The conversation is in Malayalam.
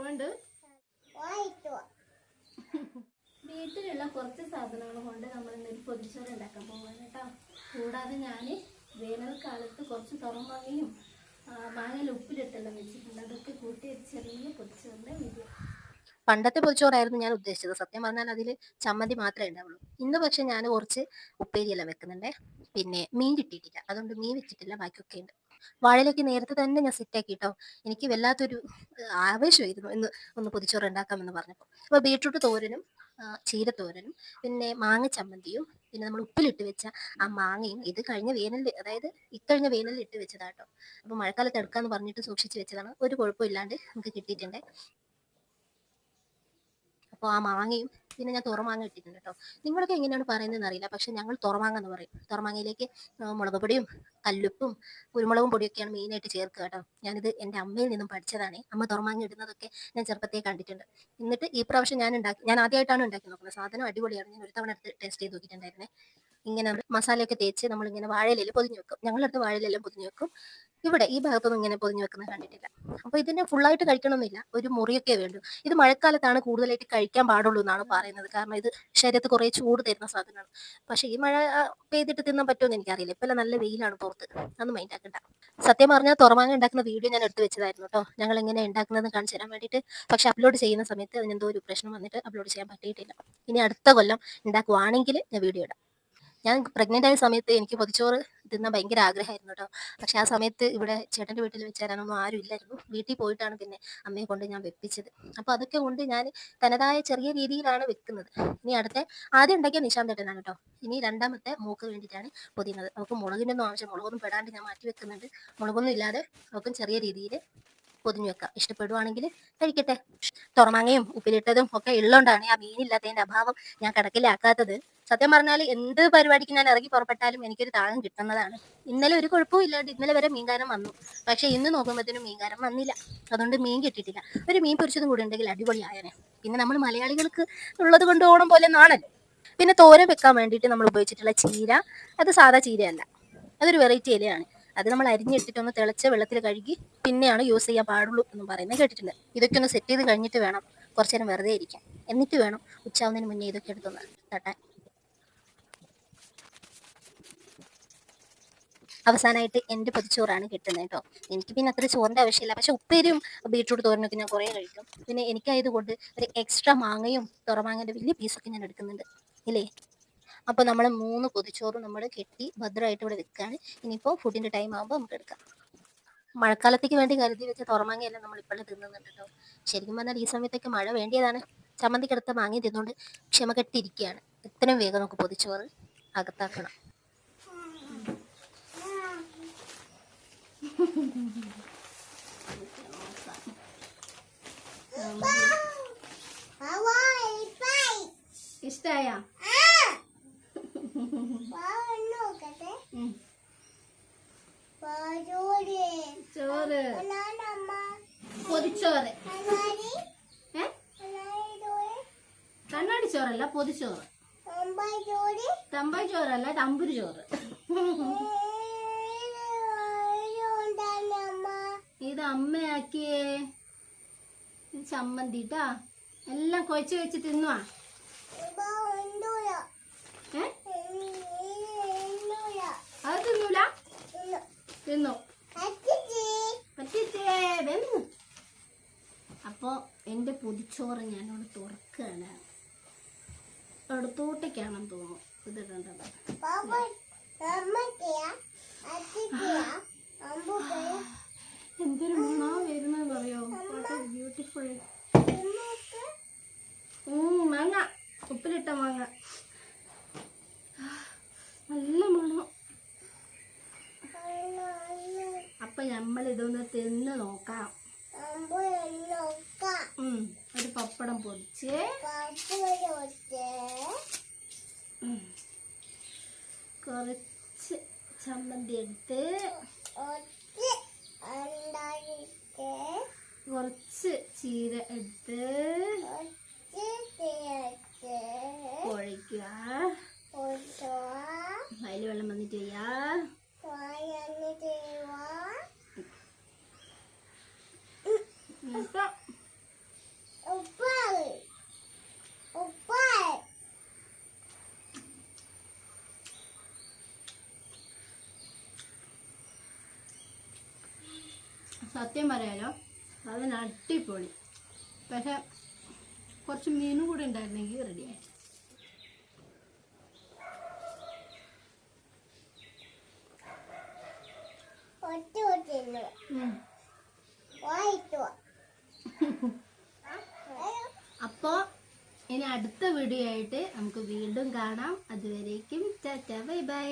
കൊണ്ട് വീട്ടിലുള്ള കുറച്ച് സാധനങ്ങൾ കൊണ്ട് നമ്മൾ ഇന്നൊരു പൊതിച്ചോറ് ഉണ്ടാക്കാൻ പോവാണ് കേട്ടോ. കൂടാതെ ഞാൻ വേനൽക്കാലത്ത് കുറച്ച് തുറമാങ്ങയും മാങ്ങയിൽ ഉപ്പിലിട്ടെല്ലാം വെച്ചിട്ടുണ്ട്. അതൊക്കെ കൂട്ടി ഒരു ചെറിയ പൊതിച്ചോറിൻ്റെ വീഡിയോ. പണ്ടത്തെ പൊതിച്ചോറായിരുന്നു ഞാൻ ഉദ്ദേശിച്ചത്. സത്യം പറഞ്ഞാൽ അതിൽ ചമ്മന്തി മാത്രമേ ഉണ്ടാവുള്ളൂ. ഇന്ന് പക്ഷെ ഞാൻ കുറച്ച് ഉപ്പേരിയെല്ലാം വെക്കുന്നുണ്ട്. പിന്നെ മീൻ കിട്ടിയിട്ടില്ല, അതുകൊണ്ട് മീൻ വെച്ചിട്ടില്ല, ബാക്കിയൊക്കെ ഉണ്ട്. വാഴയിലേക്ക് നേരത്തെ തന്നെ ഞാൻ സെറ്റാക്കി കേട്ടോ. എനിക്ക് വല്ലാത്തൊരു ആവേശമായിരുന്നു ഇന്ന് ഒന്ന് പൊതിച്ചോറ് ഉണ്ടാക്കാമെന്ന് പറഞ്ഞപ്പോൾ. അപ്പോൾ ബീട്രൂട്ട് തോരനും ചീരത്തോരനും പിന്നെ മാങ്ങ ചമ്മന്തിയും പിന്നെ നമ്മൾ ഉപ്പിലിട്ട് വെച്ച ആ മാങ്ങയും ഇത് കഴിഞ്ഞ വേനലിൽ, അതായത് ഇക്കഴിഞ്ഞ വേനലിൽ ഇട്ട് വെച്ചതാട്ടോ. അപ്പോൾ മഴക്കാലത്ത് എടുക്കാമെന്ന് പറഞ്ഞിട്ട് സൂക്ഷിച്ച് വെച്ചതാണ്. ഒരു കുഴപ്പമില്ലാണ്ട് നമുക്ക് കിട്ടിയിട്ടുണ്ട്. അപ്പോൾ ആ മാങ്ങയും പിന്നെ ഞാൻ തുറമാങ്ങ ഇട്ടിട്ടുണ്ട് കേട്ടോ. നിങ്ങളൊക്കെ എങ്ങനെയാണ് പറയുന്നതെന്ന് അറിയില്ല, പക്ഷെ ഞങ്ങൾ തുറമാങ്ങ എന്ന് പറയും. തുറമാങ്ങയിലേക്ക് മുളക് പൊടിയും കല്ലുപ്പും കുരുമുളകും പൊടിയൊക്കെയാണ് മെയിനായിട്ട് ചേർക്കുക കേട്ടോ. ഞാനിത് എൻ്റെ അമ്മയിൽ നിന്നും പഠിച്ചതാണ്. അമ്മ തുറമാങ്ങ ഇടുന്നതൊക്കെ ഞാൻ ചെറുപ്പത്തെ കണ്ടിട്ടുണ്ട്. എന്നിട്ട് ഈ പ്രാവശ്യം ഞാൻ ആദ്യമായിട്ടാണ് ഉണ്ടാക്കി നോക്കുന്നത്. സാധനം അടിപൊളിയാണ്. ഞാൻ ഒരു തവണ എടുത്ത് ടേസ്റ്റ് ചെയ്ത് നോക്കിയിട്ടുണ്ടായിരുന്നേ. ഇങ്ങനെ മസാലയൊക്കെ തേച്ച് നമ്മളിങ്ങനെ വാഴയിലയിൽ പൊതിഞ്ഞ് വെക്കും. ഞങ്ങളടുത്ത് വാഴയിലെല്ലാം പൊതിഞ്ഞ് വെക്കും. ഇവിടെ ഈ ഭാഗത്തൊന്നും ഇങ്ങനെ പൊതിഞ്ഞ് വെക്കുന്നത് കണ്ടിട്ടില്ല. അപ്പോൾ ഇതിനെ ഫുള്ളായിട്ട് കഴിക്കണമെന്നില്ല, ഒരു മുറിയൊക്കെ വേണ്ടു. ഇത് മഴക്കാലത്താണ് കൂടുതലായിട്ട് കഴിക്കാൻ പാടുള്ളൂ എന്നാണ് പറയുന്നത്. കാരണം ഇത് ശരീരത്തിൽ കുറേ ചൂട് തരുന്ന സാധനമാണ്. പക്ഷേ ഈ മഴ പെയ്തിട്ട് തിന്നാൻ പറ്റുമെന്ന് എനിക്കറിയില്ല. ഇപ്പം നല്ല വെയിലാണ് പുറത്ത്, അതൊന്നും മൈൻഡ് ആക്കണ്ട. സത്യം പറഞ്ഞാൽ തുറമാങ്ങ ഉണ്ടാക്കുന്ന വീഡിയോ ഞാൻ എടുത്ത് വെച്ചതായിരുന്നു കേട്ടോ, ഞങ്ങൾ എങ്ങനെ ഉണ്ടാക്കുന്നതെന്ന് കാണിച്ചു തരാൻ വേണ്ടിയിട്ട്. പക്ഷെ അപ്ലോഡ് ചെയ്യുന്ന സമയത്ത് അതിനെന്തോ ഒരു പ്രശ്നം വന്നിട്ട് അപ്ലോഡ് ചെയ്യാൻ പറ്റിയിട്ടില്ല. ഇനി അടുത്ത കൊല്ലം ഉണ്ടാക്കുവാണെങ്കിൽ ഞാൻ വീഡിയോ ഇടാം. ഞാൻ പ്രഗ്നൻ്റ് ആയ സമയത്ത് എനിക്ക് പൊതിച്ചോറ് തിന്നാൻ ഭയങ്കര ആഗ്രഹമായിരുന്നു കേട്ടോ. പക്ഷെ ആ സമയത്ത് ഇവിടെ ചേട്ടൻ്റെ വീട്ടിൽ വെച്ച് തരാനൊന്നും ആരും ഇല്ലായിരുന്നു. വീട്ടിൽ പോയിട്ടാണ് പിന്നെ അമ്മയെ കൊണ്ട് ഞാൻ വെപ്പിച്ചത്. അപ്പോൾ അതൊക്കെ കൊണ്ട് ഞാൻ തനതായ ചെറിയ രീതിയിലാണ് വെക്കുന്നത്. ഇനി ആദ്യം ഉണ്ടാക്കിയ നിശാന്തേട്ടനാണ് കേട്ടോ. ഇനി രണ്ടാമത്തെ മൂക്ക് വേണ്ടിയിട്ടാണ് പൊതിയുന്നത്. അവൾക്ക് മുളകിനൊന്നും ആവശ്യം, മുളകൊന്നും പെടാണ്ട് ഞാൻ മാറ്റി വെക്കുന്നുണ്ട്. മുളകൊന്നും ഇല്ലാതെ അവൾക്കും ചെറിയ രീതിയിൽ പൊതിഞ്ഞു വെക്കാം. ഇഷ്ടപ്പെടുവാണെങ്കിൽ കഴിക്കട്ടെ. തുറമാങ്ങയും ഉപ്പിലിട്ടതും ഒക്കെ ഉള്ളതുകൊണ്ടാണ് ആ മീനില്ലാത്തതിൻ്റെ അഭാവം ഞാൻ കണക്കിലാക്കാത്തത്. സത്യം പറഞ്ഞാൽ എന്ത് പരിപാടിക്ക് ഞാൻ ഇറങ്ങി പുറപ്പെട്ടാലും എനിക്കൊരു താളം കിട്ടുന്നതാണ്. ഇന്നലെ ഒരു കുഴപ്പവും ഇല്ലാണ്ട് ഇന്നലെ വരെ മീൻകാരൻ വന്നു. പക്ഷെ ഇന്ന് നോക്കുമ്പോഴത്തേനും മീൻകാരൻ വന്നില്ല. അതുകൊണ്ട് മീൻ കിട്ടിയിട്ടില്ല. ഒരു മീൻ പൊരിച്ചതും കൂടി ഉണ്ടെങ്കിൽ അടിപൊളിയായനെ. പിന്നെ നമ്മൾ മലയാളികൾക്ക് ഉള്ളത് കൊണ്ട് ഓണം പോലെ നാണല്ലോ. പിന്നെ തോരൻ വെക്കാൻ വേണ്ടിയിട്ട് നമ്മൾ ഉപയോഗിച്ചിട്ടുള്ള ചീര, അത് സാധാ ചീരയല്ല, അതൊരു വെറൈറ്റി ഇലയാണ്. അത് നമ്മൾ അരിഞ്ഞിട്ടിട്ടൊന്ന് തിളച്ച വെള്ളത്തിൽ കഴുകി പിന്നെയാണ് യൂസ് ചെയ്യാൻ പാടുള്ളൂ എന്നും പറയുന്നത് കേട്ടിട്ടുണ്ട്. ഇതൊക്കെ ഒന്ന് സെറ്റ് ചെയ്ത് കഴിഞ്ഞിട്ട് വേണം കുറച്ചു നേരം വെറുതെ ഇരിക്കാം. എന്നിട്ട് വേണം ഉച്ചാവുന്നതിന് മുന്നേ ഇതൊക്കെ എടുത്തൊന്ന് തട്ടാൻ. അവസാനമായിട്ട് എൻ്റെ പൊതിച്ചോറാണ് കിട്ടുന്നത് കേട്ടോ. എനിക്ക് പിന്നെ അത്ര ചോറിൻ്റെ ആവശ്യമില്ല. പക്ഷെ ഉപ്പേരിയും ബീട്രൂട്ട് തോരനൊക്കെ ഞാൻ കുറേ കഴിക്കും. പിന്നെ എനിക്കായതുകൊണ്ട് ഒരു എക്സ്ട്രാ മാങ്ങയും തുറമാങ്ങൻ്റെ വലിയ പീസൊക്കെ ഞാൻ എടുക്കുന്നുണ്ട് ഇല്ലേ. അപ്പോൾ നമ്മൾ 3 പൊതിച്ചോറും നമ്മൾ കെട്ടി ഭദ്രമായിട്ട് ഇവിടെ വെക്കുകയാണ്. ഇനിയിപ്പോൾ ഫുഡിൻ്റെ ടൈം ആകുമ്പോൾ നമുക്ക് എടുക്കാം. മഴക്കാലത്തേക്ക് വേണ്ടി കരുതി വെച്ച തുറമാങ്ങയെല്ലാം നമ്മൾ ഇപ്പോഴും തിന്നുന്നുണ്ട് കേട്ടോ. ശരിക്കും പറഞ്ഞാൽ ഈ സമയത്തൊക്കെ മഴ വേണ്ടിയതാണ്. ചമ്മന്തിക്കെടുത്ത മാങ്ങ തിന്നുകൊണ്ട് ക്ഷമ കെട്ടിയിരിക്കുകയാണ്. എത്രയും വേഗം നമുക്ക് പൊതിച്ചോറ് അകത്താക്കണം. ഇഷ്ടായ ചോറ് പൊതിച്ചോറ്, കണ്ണാടി ചോറല്ല, പൊതിച്ചോറ്. തമ്പായി ചോറല്ല, തമ്പുരു ചോറ്. ഇത് അമ്മയാക്കിയേ ചമ്മന്തിട്ടാ. എല്ലാം കുഴച്ച് വെച്ച് തിന്നുവാ. അത് തിന്നൂല, തിന്നു പറ്റിച്ചേ വെന്നു. അപ്പോ എന്റെ പൊതിച്ചോറ് ഞാനോട് തുറക്കുകയാണ്. അടുത്തോട്ടേക്കാണെന്ന് തോന്നുന്നു ഇതിടേണ്ടത്. എന്തൊരു മണാ വരുന്നതെന്ന് അറിയോ? ബ്യൂട്ടിഫുൾ മാങ്ങ, ഉപ്പിലിട്ട മാങ്ങ, നല്ല മണം. അപ്പൊ നമ്മൾ ഇതൊന്ന് തിന്ന് നോക്കാം. ഒരു പപ്പടം പൊടിച്ച് കുറച്ച് ചമ്മന്തി എടുത്ത് കുറച്ച് ചീര എടുത്ത് കുഴയ്ക്കുക. അതിൽ വെള്ളം വന്നിട്ട് ചെയ്യാ. സത്യം പറയാലോ അതിന് അടിപൊളി. പക്ഷെ കുറച്ച് മീനും കൂടെ ഉണ്ടായിരുന്നെങ്കിൽ റെഡിയായി. അപ്പോ ഇനി അടുത്ത വീഡിയോ ആയിട്ട് നമുക്ക് വീണ്ടും കാണാം. അതുവരേക്കും ടാറ്റ ബൈ ബൈ.